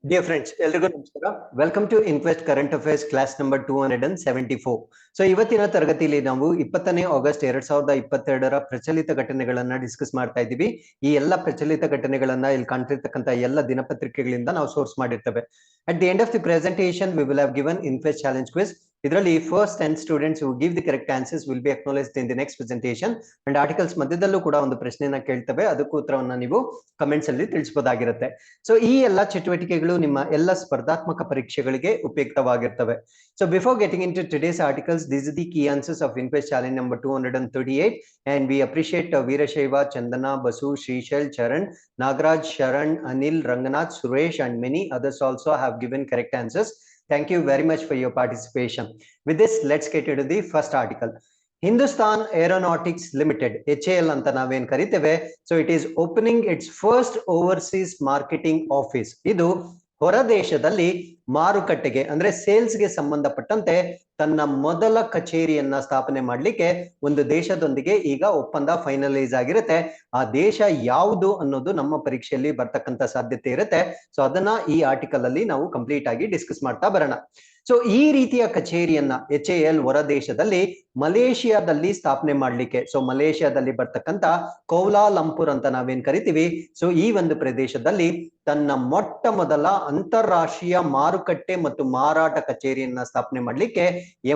Dear friends, ಎಲ್ರಿಗೂ ನಮಸ್ಕಾರ. Welcome to Inquest current affairs class number 274. So ಇವತ್ತಿನ ತರಗತಿಯಲ್ಲಿ ನಾವು 20ನೇ ಆಗಸ್ಟ್ 2022ರ ಪ್ರಚಲಿತ ಘಟನೆಗಳನ್ನ ಡಿಸ್ಕಸ್ ಮಾಡ್ತಾ ಇದ್ದೀವಿ. ಈ ಎಲ್ಲ ಪ್ರಚಲಿತ ಘಟನೆಗಳನ್ನ ಇಲ್ಲಿ ಕಾಣ್ತಿರ್ತಕ್ಕಂಥ ಎಲ್ಲ ದಿನಪತ್ರಿಕೆಗಳಿಂದ ನಾವು ಸೋರ್ಸ್ ಮಾಡಿರ್ತೇವೆ. At the end of the presentation, we will have given InQuest challenge quiz. ಇದರಲ್ಲಿ first 10 students who give the correct answers will be acknowledged in the next presentation. And articles ಮಧ್ಯದಲ್ಲೂ ಕೂಡ ಒಂದು ಪ್ರಶ್ನೆಯನ್ನ ಕೇಳ್ತೇವೆ, ಅದಕ್ಕೂ ಉತ್ತರವನ್ನ ನೀವು ಕಮೆಂಟ್ಸ್ ಅಲ್ಲಿ ತಿಳಿಸಬಹುದಾಗಿರುತ್ತೆ. ಸೊ ಈ ಎಲ್ಲ ಚಟುವಟಿಕೆಗಳು ನಿಮ್ಮ ಎಲ್ಲ ಸ್ಪರ್ಧಾತ್ಮಕ ಪರೀಕ್ಷೆಗಳಿಗೆ ಉಪಯುಕ್ತವಾಗಿರ್ತವೆ. So before getting into today's articles, these are the key answers of InQuest challenge number 238, and we appreciate Veerashaiva, Chandana, Basu, Shrishal, Charan, Nagraj, Sharan, Anil, Ranganath, Suresh, and many others also have given correct answers. Thank you very much for your participation. With this, let's get into the first article. Hindustan Aeronautics Limited, HAL anta naven kariteve. So it is opening its first overseas marketing office. Idu ಹೊರ ದೇಶದಲ್ಲಿ ಮಾರುಕಟ್ಟೆಗೆ ಅಂದ್ರೆ ಸೇಲ್ಸ್ಗೆ ಸಂಬಂಧಪಟ್ಟಂತೆ ತನ್ನ ಮೊದಲ ಕಚೇರಿಯನ್ನ ಸ್ಥಾಪನೆ ಮಾಡಲಿಕ್ಕೆ ಒಂದು ದೇಶದೊಂದಿಗೆ ಈಗ ಒಪ್ಪಂದ ಫೈನಲೈಸ್ ಆಗಿರುತ್ತೆ. ಆ ದೇಶ ಯಾವುದು ಅನ್ನೋದು ನಮ್ಮ ಪರೀಕ್ಷೆಯಲ್ಲಿ ಬರ್ತಕ್ಕಂಥ ಸಾಧ್ಯತೆ ಇರುತ್ತೆ. ಸೊ ಅದನ್ನ ಈ ಆರ್ಟಿಕಲ್ ಅಲ್ಲಿ ನಾವು ಕಂಪ್ಲೀಟ್ ಆಗಿ ಡಿಸ್ಕಸ್ ಮಾಡ್ತಾ ಬರೋಣ. ಸೊ ಈ ರೀತಿಯ ಕಚೇರಿಯನ್ನ HAL ಹೊರ ದೇಶದಲ್ಲಿ ಮಲೇಷಿಯಾದಲ್ಲಿ ಸ್ಥಾಪನೆ ಮಾಡ್ಲಿಕ್ಕೆ, ಸೊ ಮಲೇಷಿಯಾದಲ್ಲಿ ಬರ್ತಕ್ಕಂಥ ಕೌಲಾಲಂಪುರ್ ಅಂತ ನಾವೇನ್ ಕರಿತೀವಿ, ಸೊ ಈ ಒಂದು ಪ್ರದೇಶದಲ್ಲಿ ತನ್ನ ಮೊಟ್ಟ ಮೊದಲ ಅಂತಾರಾಷ್ಟ್ರೀಯ ಮಾರುಕಟ್ಟೆ ಮತ್ತು ಮಾರಾಟ ಕಚೇರಿಯನ್ನ ಸ್ಥಾಪನೆ ಮಾಡ್ಲಿಕ್ಕೆ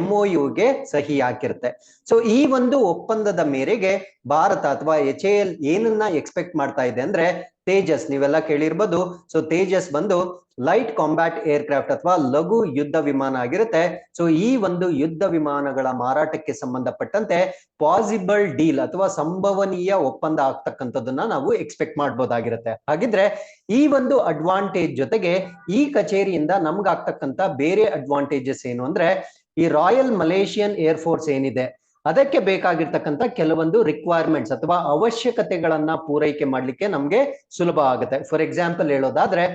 MOUಗೆ ಸಹಿ ಹಾಕಿರುತ್ತೆ. ಸೊ ಈ ಒಂದು ಒಪ್ಪಂದದ ಮೇರೆಗೆ ಭಾರತ ಅಥವಾ HAL ಏನನ್ನ ಎಕ್ಸ್ಪೆಕ್ಟ್ ಮಾಡ್ತಾ ಇದೆ ಅಂದ್ರೆ ತೇಜಸ್, ನೀವೆಲ್ಲ ಕೇಳಿರ್ಬೋದು. ಸೊ ತೇಜಸ್ ಬಂದು ಲೈಟ್ ಕಾಂಬ್ಯಾಟ್ ಏರ್ಕ್ರಾಫ್ಟ್ ಅಥವಾ ಲಘು ಯುದ್ಧ ವಿಮಾನ ಆಗಿರುತ್ತೆ. ಸೊ ಈ ಒಂದು ಯುದ್ಧ ವಿಮಾನಗಳ ಮಾರಾಟಕ್ಕೆ ಸಂಬಂಧಪಟ್ಟಂತೆ ಪಾಸಿಬಲ್ ಡೀಲ್ ಅಥವಾ ಸಂಭವನೀಯ ಒಪ್ಪಂದ ಆಗ್ತಕ್ಕಂಥದ್ದನ್ನ ನಾವು ಎಕ್ಸ್ಪೆಕ್ಟ್ ಮಾಡ್ಬೋದಾಗಿರುತ್ತೆ. ಹಾಗಿದ್ರೆ ಈ ಒಂದು ಅಡ್ವಾಂಟೇಜ್ ಜೊತೆಗೆ ಈ ಕಚೇರಿಯಿಂದ ನಮ್ಗಾಗ್ತಕ್ಕಂಥ ಬೇರೆ ಅಡ್ವಾಂಟೇಜಸ್ ಏನು ಅಂದ್ರೆ, ಈ ರಾಯಲ್ ಮಲೇಷಿಯನ್ ಏರ್ ಫೋರ್ಸ್ ಏನಿದೆ ಅದಕ್ಕೆ ಬೇಕಾಗಿರ್ತಕ್ಕಂಥ ಕೆಲವೊಂದು ರಿಕ್ವೈರ್ಮೆಂಟ್ಸ್ ಅಥವಾ ಅವಶ್ಯಕತೆಗಳನ್ನ ಪೂರೈಕೆ ಮಾಡ್ಲಿಕ್ಕೆ ನಮ್ಗೆ ಸುಲಭ ಆಗುತ್ತೆ. ಫಾರ್ ಎಕ್ಸಾಂಪಲ್ ಹೇಳೋದಾದ್ರೆ,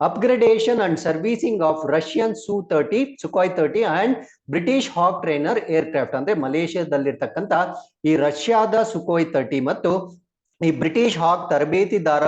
upgradation and servicing of Russian Su-30, Sukhoi 30 and British Hawk trainer aircraft. ಅಂದ್ರೆ ಮಲೇಷಿಯಾದಲ್ಲಿರ್ತಕ್ಕಂಥ ಈ ರಷ್ಯಾದ ಸುಖೋಯ್ 30 ಮತ್ತು ಈ ಬ್ರಿಟಿಷ್ ಹಾಕ್ ತರಬೇತಿದಾರ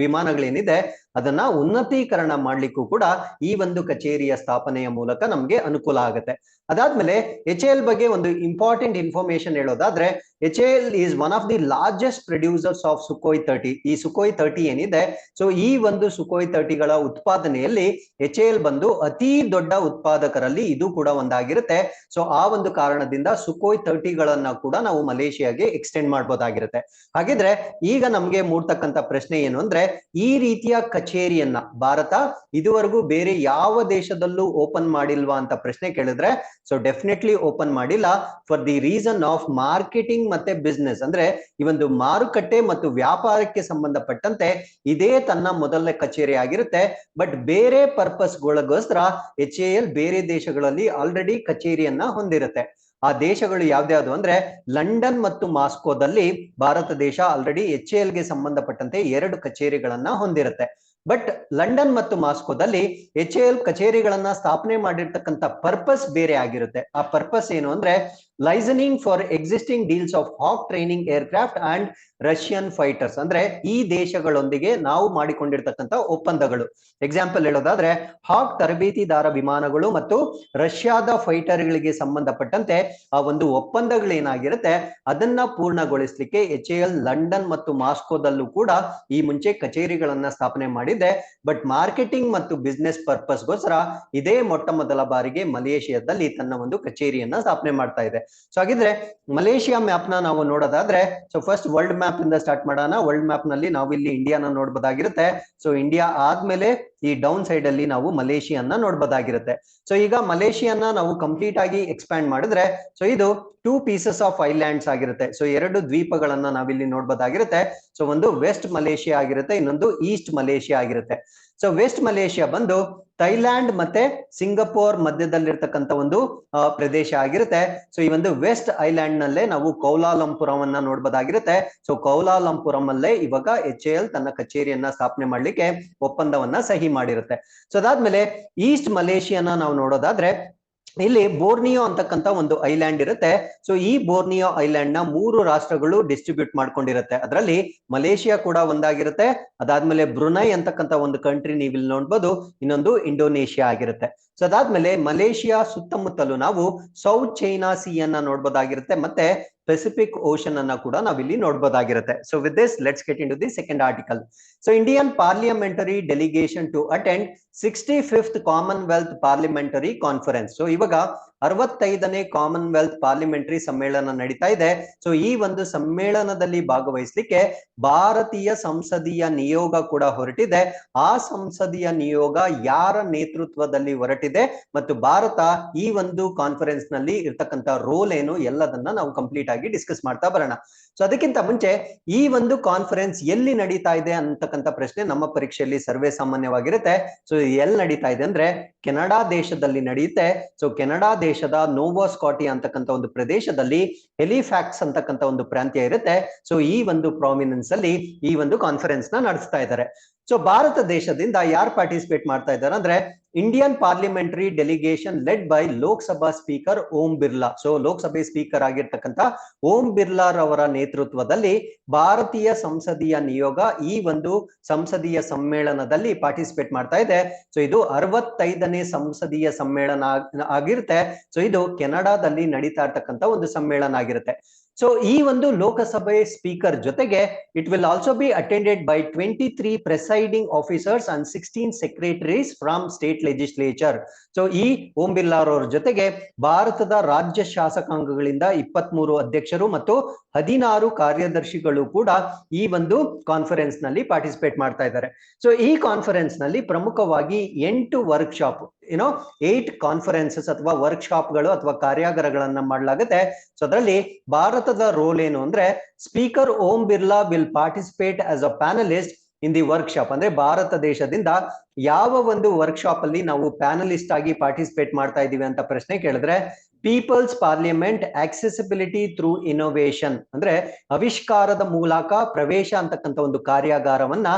ವಿಮಾನಗಳೇನಿದೆ ಅದನ್ನ ಉನ್ನತೀಕರಣ ಮಾಡ್ಲಿಕ್ಕೂ ಕೂಡ ಈ ಒಂದು ಕಚೇರಿಯ ಸ್ಥಾಪನೆಯ ಮೂಲಕ ನಮ್ಗೆ ಅನುಕೂಲ ಆಗುತ್ತೆ. ಅದಾದ್ಮೇಲೆ HAL ಬಗ್ಗೆ ಒಂದು ಇಂಪಾರ್ಟೆಂಟ್ ಇನ್ಫಾರ್ಮೇಶನ್ ಹೇಳೋದಾದ್ರೆ, HAL is one of the largest producers of Sukhoi 30. ಈ ಸುಖೋಯ್ 30 ಏನಿದೆ, ಸೊ ಈ ಒಂದು ಸುಖೋಯ್ 30ಗಳ ಉತ್ಪಾದನೆಯಲ್ಲಿ HAL ಬಂದು ಅತಿ ದೊಡ್ಡ ಉತ್ಪಾದಕರಲ್ಲಿ ಇದು ಕೂಡ ಒಂದಾಗಿರುತ್ತೆ. ಸೊ ಆ ಒಂದು ಕಾರಣದಿಂದ ಸುಖೋಯ್ 30ಗಳನ್ನ ಕೂಡ ನಾವು ಮಲೇಷಿಯಾಗೆ ಎಕ್ಸ್ಟೆಂಡ್ ಮಾಡ್ಬೋದಾಗಿರುತ್ತೆ. ಹಾಗಿದ್ರೆ ಈಗ ನಮ್ಗೆ ಮೂಡ್ತಕ್ಕಂಥ ಪ್ರಶ್ನೆ ಏನು ಅಂದ್ರೆ, ಈ ರೀತಿಯ ಕಚೇರಿಯನ್ನ ಭಾರತ ಇದುವರೆಗೂ ಬೇರೆ ಯಾವ ದೇಶದಲ್ಲೂ ಓಪನ್ ಮಾಡಿಲ್ವಾ ಅಂತ ಪ್ರಶ್ನೆ ಕೇಳಿದ್ರೆ, ಸೊ ಡೆಫಿನೆಟ್ಲಿ ಓಪನ್ ಮಾಡಿಲ್ಲ. For the reason of marketing ಮತ್ತೆ ಬಿಸ್ನೆಸ್, ಅಂದ್ರೆ ಈ ಒಂದು ಮಾರುಕಟ್ಟೆ ಮತ್ತು ವ್ಯಾಪಾರಕ್ಕೆ ಸಂಬಂಧಪಟ್ಟಂತೆ ಇದೇ ತನ್ನ ಮೊದಲನೇ ಕಚೇರಿ ಆಗಿರುತ್ತೆ. ಬಟ್ ಬೇರೆ ಪರ್ಪಸ್ಗಳಿಗೋಸ್ಕರ HAL ಬೇರೆ ದೇಶಗಳಲ್ಲಿ ಆಲ್ರೆಡಿ ಕಚೇರಿಯನ್ನ ಹೊಂದಿರುತ್ತೆ. ಆ ದೇಶಗಳು ಯಾವ್ದ್ಯಾವ್ದು ಅಂದ್ರೆ, ಲಂಡನ್ ಮತ್ತು ಮಾಸ್ಕೋದಲ್ಲಿ ಭಾರತ ದೇಶ ಆಲ್ರೆಡಿ HALಗೆ ಸಂಬಂಧಪಟ್ಟಂತೆ 2 ಕಚೇರಿಗಳನ್ನ ಹೊಂದಿರುತ್ತೆ. ಬಟ್ ಲಂಡನ್ ಮತ್ತು ಮಾಸ್ಕೋದಲ್ಲಿ HAL ಕಚೇರಿಗಳನ್ನ ಸ್ಥಾಪನೆ ಮಾಡಿರ್ತಕ್ಕಂಥ ಪರ್ಪಸ್ ಬೇರೆ ಆಗಿರುತ್ತೆ. ಆ ಪರ್ಪಸ್ ಏನು ಅಂದ್ರೆ, liaisoning for existing deals of Hawk training aircraft and Russian fighters. ಅಂದ್ರೆ ಈ ದೇಶಗಳೊಂದಿಗೆ ನಾವು ಮಾಡಿಕೊಂಡಿರ್ತಕ್ಕಂಥ ಒಪ್ಪಂದಗಳು. ಎಕ್ಸಾಂಪಲ್ ಹೇಳೋದಾದ್ರೆ, ಹಾಕ್ ತರಬೇತಿದಾರ ವಿಮಾನಗಳು ಮತ್ತು ರಷ್ಯಾದ ಫೈಟರ್ಗಳಿಗೆ ಸಂಬಂಧಪಟ್ಟಂತೆ ಆ ಒಂದು ಒಪ್ಪಂದಗಳೇನಾಗಿರುತ್ತೆ ಅದನ್ನ ಪೂರ್ಣಗೊಳಿಸಲಿಕ್ಕೆ HAL ಲಂಡನ್ ಮತ್ತು ಮಾಸ್ಕೋದಲ್ಲೂ ಕೂಡ ಈ ಮುಂಚೆ ಕಚೇರಿಗಳನ್ನ ಸ್ಥಾಪನೆ ಮಾಡಿದೆ. ಬಟ್ ಮಾರ್ಕೆಟಿಂಗ್ ಮತ್ತು ಬಿಸ್ನೆಸ್ ಪರ್ಪಸ್ಗೋಸ್ಕರ ಇದೇ ಮೊಟ್ಟ ಮೊದಲ ಬಾರಿಗೆ ಮಲೇಷಿಯಾದಲ್ಲಿ ತನ್ನ ಒಂದು ಕಚೇರಿಯನ್ನ ಸ್ಥಾಪನೆ ಮಾಡ್ತಾ ಇದೆ. ಸೊ ಹಾಗಿದ್ರೆ ಮಲೇಷಿಯಾ ಮ್ಯಾಪ್ ನ ನಾವು ನೋಡೋದಾದ್ರೆ, ಸೊ ಫಸ್ಟ್ ವರ್ಲ್ಡ್ ಮ್ಯಾಪ್ ಇಂದ ಸ್ಟಾರ್ಟ್ ಮಾಡೋಣ. ವರ್ಲ್ಡ್ ಮ್ಯಾಪ್ ನಲ್ಲಿ ನಾವು ಇಲ್ಲಿ ಇಂಡಿಯಾನ ನೋಡ್ಬೋದಾಗಿರುತ್ತೆ. ಸೊ ಇಂಡಿಯಾ ಆದ್ಮೇಲೆ ಈ ಡೌನ್ ಸೈಡ್ ಅಲ್ಲಿ ನಾವು ಮಲೇಷಿಯಾನ ನೋಡ್ಬೋದಾಗಿರುತ್ತೆ. ಸೊ ಈಗ ಮಲೇಷಿಯಾನ ನಾವು ಕಂಪ್ಲೀಟ್ ಆಗಿ ಎಕ್ಸ್ಪ್ಯಾಂಡ್ ಮಾಡಿದ್ರೆ, ಸೊ ಇದು 2 ಪೀಸಸ್ ಆಫ್ ಐಲ್ಯಾಂಡ್ಸ್ ಆಗಿರುತ್ತೆ. ಸೊ 2 ದ್ವೀಪಗಳನ್ನ ನಾವಿಲ್ಲಿ ನೋಡ್ಬೋದಾಗಿರುತ್ತೆ. ಸೊ ಒಂದು ವೆಸ್ಟ್ ಮಲೇಷಿಯಾ ಆಗಿರುತ್ತೆ, ಇನ್ನೊಂದು ಈಸ್ಟ್ ಮಲೇಷಿಯಾ ಆಗಿರುತ್ತೆ. ಸೊ ವೆಸ್ಟ್ ಮಲೇಷಿಯಾ ಬಂದು ಥೈಲ್ಯಾಂಡ್ ಮತ್ತೆ ಸಿಂಗಪೂರ್ ಮಧ್ಯದಲ್ಲಿರ್ತಕ್ಕಂಥ ಒಂದು ಪ್ರದೇಶ ಆಗಿರುತ್ತೆ. ಸೊ ಈ ಒಂದು ವೆಸ್ಟ್ ಐಲ್ಯಾಂಡ್ ನಲ್ಲೇ ನಾವು ಕೌಲಾಲಂಪುರವನ್ನ ನೋಡ್ಬೋದಾಗಿರುತ್ತೆ. ಸೊ ಕೌಲಾಲಂಪುರಂ ಅಲ್ಲೇ ಇವಾಗ HAL ತನ್ನ ಕಚೇರಿಯನ್ನ ಸ್ಥಾಪನೆ ಮಾಡ್ಲಿಕ್ಕೆ ಒಪ್ಪಂದವನ್ನ ಸಹಿ ಮಾಡಿರುತ್ತೆ. ಸೊ ಅದಾದ್ಮೇಲೆ ಈಸ್ಟ್ ಮಲೇಷಿಯಾನ ನಾವು ನೋಡೋದಾದ್ರೆ, ಇಲ್ಲಿ ಬೋರ್ನಿಯೋ ಅಂತಕ್ಕಂತ ಒಂದು ಐಲ್ಯಾಂಡ್ ಇರುತ್ತೆ. ಸೊ ಈ ಬೋರ್ನಿಯೋ ಐಲ್ಯಾಂಡ್ ನ 3 ರಾಷ್ಟ್ರಗಳು ಡಿಸ್ಟ್ರಿಬ್ಯೂಟ್ ಮಾಡ್ಕೊಂಡಿರುತ್ತೆ. ಅದರಲ್ಲಿ ಮಲೇಷಿಯಾ ಕೂಡ ಒಂದಾಗಿರುತ್ತೆ, ಅದಾದ್ಮೇಲೆ ಬ್ರುನೈ ಅಂತಕ್ಕಂತ ಒಂದು ಕಂಟ್ರಿ ನೀವು ಇಲ್ಲಿ ನೋಡ್ಬೋದು, ಇನ್ನೊಂದು ಇಂಡೋನೇಷಿಯಾ ಆಗಿರುತ್ತೆ. ಸೊ ಅದಾದ್ಮೇಲೆ ಮಲೇಷಿಯಾ ಸುತ್ತಮುತ್ತಲು ನಾವು ಸೌತ್ ಚೈನಾ ಸಿ ಅನ್ನ ನೋಡ್ಬೋದಾಗಿರುತ್ತೆ, ಮತ್ತೆ ಪೆಸಿಫಿಕ್ ಓಷನ್ ಅನ್ನ ಕೂಡ ನಾವಿಲ್ಲಿ ನೋಡ್ಬೋದಾಗಿರುತ್ತೆ. So with this let's get in to the second article. So Indian parliamentary delegation to attend 65th Commonwealth parliamentary conference. So ಇವಾಗ 65ನೇ ಕಾಮನ್ವೆಲ್ತ್ ಪಾರ್ಲಿಮೆಂಟರಿ ಸಮ್ಮೇಳನ ನಡೀತಾ ಇದೆ. ಸೊ ಈ ಒಂದು ಸಮ್ಮೇಳನದಲ್ಲಿ ಭಾಗವಹಿಸಲಿಕ್ಕೆ ಭಾರತೀಯ ಸಂಸದೀಯ ನಿಯೋಗ ಕೂಡ ಹೊರಟಿದೆ. ಆ ಸಂಸದೀಯ ನಿಯೋಗ ಯಾರ ನೇತೃತ್ವದಲ್ಲಿ ಹೊರಟಿದೆ ಮತ್ತು ಭಾರತ ಈ ಒಂದು ಕಾನ್ಫರೆನ್ಸ್ ನಲ್ಲಿ ಇರ್ತಕ್ಕಂಥ ರೋಲ್ ಏನು, ಎಲ್ಲದನ್ನ ನಾವು ಕಂಪ್ಲೀಟ್ ಆಗಿ ಡಿಸ್ಕಸ್ ಮಾಡ್ತಾ ಬರೋಣ. ಸೊ ಅದಕ್ಕಿಂತ ಮುಂಚೆ ಈ ಒಂದು ಕಾನ್ಫರೆನ್ಸ್ ಎಲ್ಲಿ ನಡೀತಾ ಇದೆ ಅಂತಕ್ಕಂಥ ಪ್ರಶ್ನೆ ನಮ್ಮ ಪರೀಕ್ಷೆಯಲ್ಲಿ ಸರ್ವೇ ಸಾಮಾನ್ಯವಾಗಿರುತ್ತೆ. ಸೊ ಎಲ್ಲಿ ನಡೀತಾ ಇದೆ ಅಂದ್ರೆ ಕೆನಡಾ ದೇಶದಲ್ಲಿ ನಡೆಯುತ್ತೆ. ಸೊ ಕೆನಡಾ ದೇಶದ ನೋವಾ ಸ್ಕಾಟಿಯಾ ಅಂತಕ್ಕಂಥ ಒಂದು ಪ್ರದೇಶದಲ್ಲಿ ಹೆಲಿಫ್ಯಾಕ್ಸ್ ಅಂತಕ್ಕಂಥ ಒಂದು ಪ್ರಾಂತ್ಯ ಇರುತ್ತೆ. ಸೊ ಈ ಒಂದು ಪ್ರಾವಿನೆನ್ಸ್ ಅಲ್ಲಿ ಈ ಒಂದು ಕಾನ್ಫರೆನ್ಸ್ ನ ನಡೆಸ್ತಾ ಇದ್ದಾರೆ. ಸೊ ಭಾರತ ದೇಶದಿಂದ ಯಾರು ಪಾರ್ಟಿಸಿಪೇಟ್ ಮಾಡ್ತಾ ಇದ್ದಾರೆ ಅಂದ್ರೆ Indian parliamentary delegation led by Lok Sabha speaker Om Birla. So ಲೋಕಸಭೆ ಸ್ಪೀಕರ್ ಆಗಿರ್ತಕ್ಕಂಥ ಓಂ ಬಿರ್ಲಾ ರವರ ನೇತೃತ್ವದಲ್ಲಿ ಭಾರತೀಯ ಸಂಸದೀಯ ನಿಯೋಗ ಈ ಒಂದು ಸಂಸದೀಯ ಸಮ್ಮೇಳನದಲ್ಲಿ ಪಾರ್ಟಿಸಿಪೇಟ್ ಮಾಡ್ತಾ ಇದೆ. ಸೊ ಇದು 65ನೇ ಸಂಸದೀಯ ಸಮ್ಮೇಳನ ಆಗಿರುತ್ತೆ. ಸೊ ಇದು ಕೆನಡಾದಲ್ಲಿ ನಡೀತಾ ಇರ್ತಕ್ಕಂಥ ಒಂದು ಸಮ್ಮೇಳನ ಆಗಿರುತ್ತೆ. ಸೊ ಈ ಒಂದು ಲೋಕಸಭೆ ಸ್ಪೀಕರ್ ಜೊತೆಗೆ it will also be attended by 23 presiding officers and 16 secretaries from state legislature. So ಈ ಓಂ ಬಿರ್ಲಾ ಅವರ ಜೊತೆಗೆ ಭಾರತದ ರಾಜ್ಯ ಶಾಸಕಾಂಗಗಳಿಂದ 23 ಅಧ್ಯಕ್ಷರು ಮತ್ತು 16 ಕಾರ್ಯದರ್ಶಿಗಳು ಕೂಡ ಈ ಒಂದು ಕಾನ್ಫರೆನ್ಸ್ ನಲ್ಲಿ ಪಾರ್ಟಿಸಿಪೇಟ್ ಮಾಡ್ತಾ ಇದ್ದಾರೆ. ಸೊ ಈ ಕಾನ್ಫರೆನ್ಸ್ ನಲ್ಲಿ ಪ್ರಮುಖವಾಗಿ 8 ವರ್ಕ್ಶಾಪ್, 8 ಕಾನ್ಫರೆನ್ಸಸ್ ಅಥವಾ ವರ್ಕ್ಶಾಪ್ ಗಳು ಅಥವಾ ಕಾರ್ಯಾಗಾರಗಳನ್ನ ಮಾಡಲಾಗುತ್ತೆ. ಸೊ ಅದರಲ್ಲಿ ಭಾರತದ ರೋಲ್ ಏನು ಅಂದ್ರೆ speaker Om Birla will participate as a panellist in the workshop. ಅಂದ್ರೆ ಭಾರತ ದೇಶದಿಂದ ಯಾವ ಒಂದು ವರ್ಕ್ಶಾಪ್ ಅಲ್ಲಿ ನಾವು ಪ್ಯಾನಲಿಸ್ಟ್ ಆಗಿ ಪಾರ್ಟಿಸಿಪೇಟ್ ಮಾಡ್ತಾ ಇದೀವಿ ಅಂತ ಪ್ರಶ್ನೆ ಕೇಳಿದ್ರೆ people's parliament accessibility through innovation, ಅಂದ್ರೆ ಆವಿಷ್ಕಾರದ ಮೂಲಕ ಪ್ರವೇಶ ಅಂತಕ್ಕಂಥ ಒಂದು ಕಾರ್ಯಾಗಾರವನ್ನ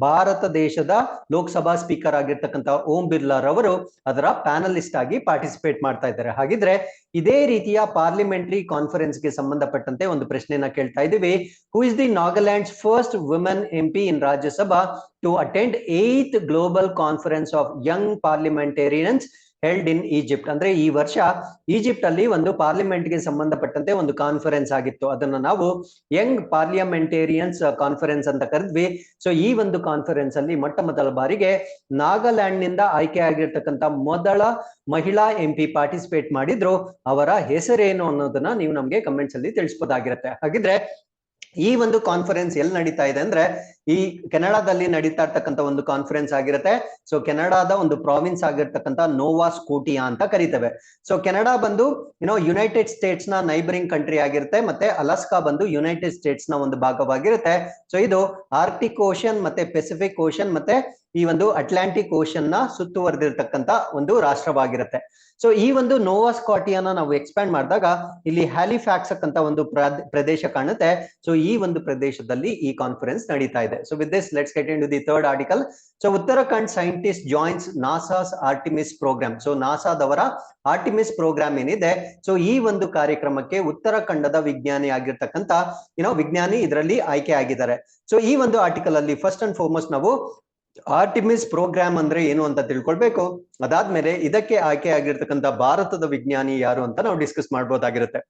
ಭಾರತ ದೇಶದ ಲೋಕಸಭಾ ಸ್ಪೀಕರ್ ಆಗಿರ್ತಕ್ಕಂಥ ಓಂ ಬಿರ್ಲಾ ರವರು ಅದರ ಪ್ಯಾನಲಿಸ್ಟ್ ಆಗಿ ಪಾರ್ಟಿಸಿಪೇಟ್ ಮಾಡ್ತಾ ಇದ್ದಾರೆ. ಹಾಗಿದ್ರೆ ಇದೇ ರೀತಿಯ ಪಾರ್ಲಿಮೆಂಟರಿ ಕಾನ್ಫರೆನ್ಸ್ ಗೆ ಸಂಬಂಧಪಟ್ಟಂತೆ ಒಂದು ಪ್ರಶ್ನೆನ ಕೇಳ್ತಾ ಇದೀವಿ. Who is the Nagaland's first women MP in Rajya Sabha to attend 8th global conference of young parliamentarians held in Egypt. ಅಂದ್ರೆ ಈ ವರ್ಷ ಈಜಿಪ್ಟ್ ಅಲ್ಲಿ ಒಂದು ಪಾರ್ಲಿಮೆಂಟ್ ಗೆ ಸಂಬಂಧಪಟ್ಟಂತೆ ಒಂದು ಕಾನ್ಫರೆನ್ಸ್ ಆಗಿತ್ತು. ಅದನ್ನ ನಾವು ಯಂಗ್ ಪಾರ್ಲಿಮೆಂಟೇರಿಯನ್ಸ್ ಕಾನ್ಫರೆನ್ಸ್ ಅಂತ ಕರೆದ್ವಿ. ಸೊ ಈ ಒಂದು ಕಾನ್ಫರೆನ್ಸ್ ಅಲ್ಲಿ ಮೊದಲ ಬಾರಿಗೆ ನಾಗಾಲ್ಯಾಂಡ್ ನಿಂದ ಆಯ್ಕೆ ಆಗಿರ್ತಕ್ಕಂಥ ಮೊದಲ ಮಹಿಳಾ MP ಪಾರ್ಟಿಸಿಪೇಟ್ ಮಾಡಿದ್ರು. ಅವರ ಹೆಸರೇನು ಅನ್ನೋದನ್ನ ನೀವು ನಮ್ಗೆ ಕಮೆಂಟ್ಸ್ ಅಲ್ಲಿ ತಿಳಿಸಬಹುದಾಗಿರುತ್ತೆ. ಹಾಗಿದ್ರೆ ಈ ಒಂದು ಕಾನ್ಫರೆನ್ಸ್ ಎಲ್ಲಿ ನಡೀತಾ ಇದೆ ಅಂದ್ರೆ ಈ ಕೆನಡಾದಲ್ಲಿ ನಡೀತಾ ಇರ್ತಕ್ಕಂಥ ಒಂದು ಕಾನ್ಫರೆನ್ಸ್ ಆಗಿರುತ್ತೆ. ಸೊ ಕೆನಡಾದ ಒಂದು ಪ್ರಾವಿನ್ಸ್ ಆಗಿರ್ತಕ್ಕಂಥ ನೋವಾ ಸ್ಕೋಟಿಯಾ ಅಂತ ಕರಿತೇವೆ. ಸೊ ಕೆನಡಾ ಬಂದು ಯುನೈಟೆಡ್ ಸ್ಟೇಟ್ಸ್ ನ ನೈಬರಿಂಗ್ ಕಂಟ್ರಿ ಆಗಿರುತ್ತೆ, ಮತ್ತೆ ಅಲಾಸ್ಕಾ ಬಂದು ಯುನೈಟೆಡ್ ಸ್ಟೇಟ್ಸ್ ನ ಒಂದು ಭಾಗವಾಗಿರುತ್ತೆ. ಸೊ ಇದು ಆರ್ಕ್ಟಿಕ್ ಓಷನ್ ಮತ್ತೆ ಪೆಸಿಫಿಕ್ ಓಷನ್ ಮತ್ತೆ ಈ ಒಂದು ಅಟ್ಲಾಂಟಿಕ್ ಓಷನ್ ನ ಸುತ್ತುವರೆದಿರ್ತಕ್ಕಂಥ ಒಂದು ರಾಷ್ಟ್ರವಾಗಿರುತ್ತೆ. ಸೊ ಈ ಒಂದು ನೋವಾ ಸ್ಕಾಟಿಯಾನ ನಾವು ಎಕ್ಸ್ಪ್ಯಾಂಡ್ ಮಾಡಿದಾಗ ಇಲ್ಲಿ ಹ್ಯಾಲಿಫ್ಯಾಕ್ಸ್ ಅಂತ ಒಂದು ಪ್ರದೇಶ ಕಾಣುತ್ತೆ. ಸೊ ಈ ಒಂದು ಪ್ರದೇಶದಲ್ಲಿ ಈ ಕಾನ್ಫರೆನ್ಸ್ ನಡೀತಾ ಇದೆ. So with this let's get in to the third article. So Uttarakhand scientist joins NASA's Artemis program. So ನಾಸಾದವರ ಆರ್ಟಿಮಿಸ್ ಪ್ರೋಗ್ರಾಮ್ ಏನಿದೆ, ಸೊ ಈ ಒಂದು ಕಾರ್ಯಕ್ರಮಕ್ಕೆ ಉತ್ತರಾಖಂಡದ ವಿಜ್ಞಾನಿ ಆಗಿರ್ತಕ್ಕಂಥ ವಿಜ್ಞಾನಿ ಇದರಲ್ಲಿ ಆಯ್ಕೆ ಆಗಿದ್ದಾರೆ. ಸೊ ಈ ಒಂದು ಆರ್ಟಿಕಲ್ ಅಲ್ಲಿ ಫಸ್ಟ್ ಅಂಡ್ ಫಾರ್ಮೋಸ್ಟ್ ನಾವು ಆರ್ಟಿಮಿಸ್ ಪ್ರೋಗ್ರಾಮ್ ಅಂದ್ರೆ ಏನು ಅಂತ ತಿಳ್ಕೊಳ್ಬೇಕು. ಅದಾದ್ಮೇಲೆ ಇದಕ್ಕೆ ಆಯ್ಕೆ ಆಗಿರ್ತಕ್ಕಂಥ ಭಾರತದ ವಿಜ್ಞಾನಿ ಯಾರು ಅಂತ ನಾವು ಡಿಸ್ಕಸ್ ಮಾಡಬಹುದಾಗಿರುತ್ತೆ.